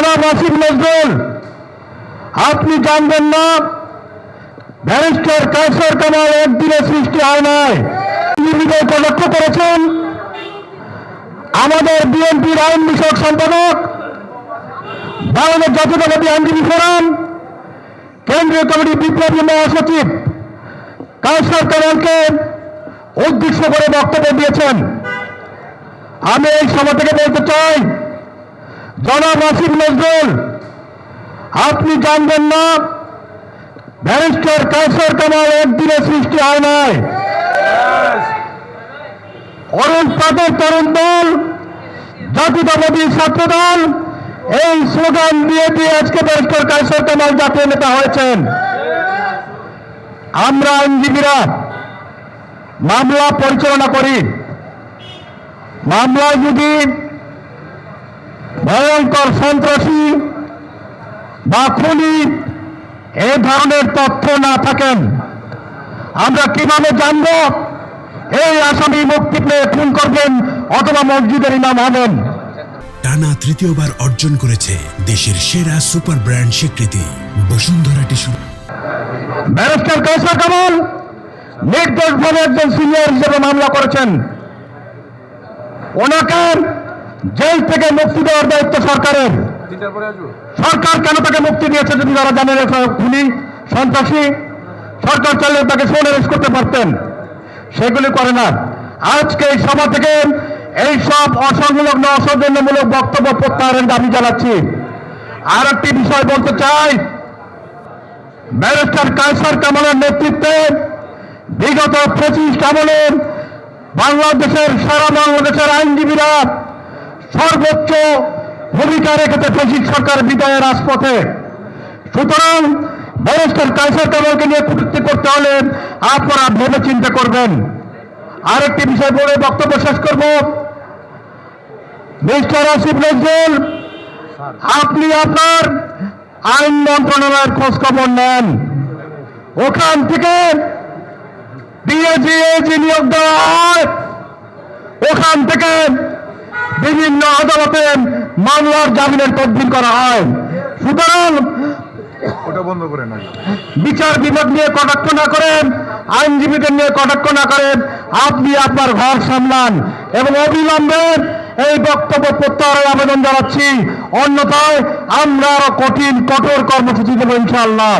জনাব আসিফ নজরুল, আপনি জানবেন না ব্যারিস্টার কায়সার কামাল একদিনে সৃষ্টি হয় নাই। বিজয়কে লক্ষ্য করেছেন আমাদের বিএনপির আইন বিষয়ক সম্পাদক, বাংলাদেশ জাতীয়তাবাদী আইনজীবী ফোরাম কেন্দ্রীয় কমিটির বিপ্লবী মহাসচিব কায়সার কামালকে উদ্দেশ্য করে বক্তব্য দিয়েছেন। আমি এই সভা থেকে বলতে চাই, জনাব আসিফ নজরুল, আপনি জানবেন না ব্যারিস্টার কায়সার কামাল একদিনে সৃষ্টি হয় নাই। অরুণ পাতের তরুণ দল, জাতীয়তাবাদী ছাত্র দল এই স্লোগান দিয়ে দিয়ে আজকে ব্যারিস্টার কায়সার কামাল জাতীয় নেতা হয়েছেন। আমরা আইনজীবীরা মামলা পরিচালনা করি। মামলায় যদি ভয়ঙ্কর সন্ত্রাসী বা খুনি এ ধরনের তথ্য না থাকেন, আমরা কিভাবে জানব এই আসামি মুক্তি পেয়ে খুন করবেন অথবা মসজিদের ইমাম হবেন? টানা তৃতীয়বার অর্জন করেছে দেশের সেরা সুপার ব্র্যান্ড স্বীকৃতি বসুন্ধরা টিস্যু। ব্যারিস্টার কায়সার কামাল নির্দোষভাবে একজন সিনিয়র হিসেবে মামলা করেছেন। ওনাকে জেল থেকে মুক্তি দেওয়ার দায়িত্ব সরকারের। সরকার কেন তাকে মুক্তি দিয়েছে? যদি তারা জানেন খুনি সন্ত্রাসী, সরকার চাইলে তাকে সোন অ্যারেস্ট করতে পারতেন, সেগুলি করে না। আজকে এই সভা থেকে এই সব অসংলগ্ন অসৌজন্যমূলক বক্তব্য প্রত্যাহারের দাবি জানাচ্ছি। আর একটি বিষয় বলতে চাই, ব্যারিস্টার কায়সার কামালের নেতৃত্বে বিগত 25 আমলে সারা বাংলাদেশের আইনজীবীরা সর্বোচ্চ ভূমিকা রেখেছে ফ্যাসিস্ট সরকার বিদায়ের রাজপথে। সুতরাং ব্যারিস্টার কায়সার কামালকে নিয়ে কটূক্তি করতে হলে আপনারা ভেবে চিন্তা করবেন। আরেকটি বিষয় বলে বক্তব্য শেষ করব। মিস্টার আসিফ নজরুল, আপনি আপনার আইন মন্ত্রণালয়ের খোঁজ খবর নেন। ওখান থেকে ডিএজি নিয়োগ দেওয়া হয়, ওখান থেকে বিভিন্ন আদালতে মামলার জামিনের তদবির করা হয়। সুতরাং বিচার বিভাগ নিয়ে কটাক্ষ না করেন, আইনজীবীদের নিয়ে কটাক্ষ না করেন, আপনি আপনার ঘর সামলান এবং অবিলম্বে এই বক্তব্য প্রত্যাহারের আবেদন জানাচ্ছি। অন্যথায় আমরা আরো কঠোর কর্মসূচি দেব ইনশাআল্লাহ।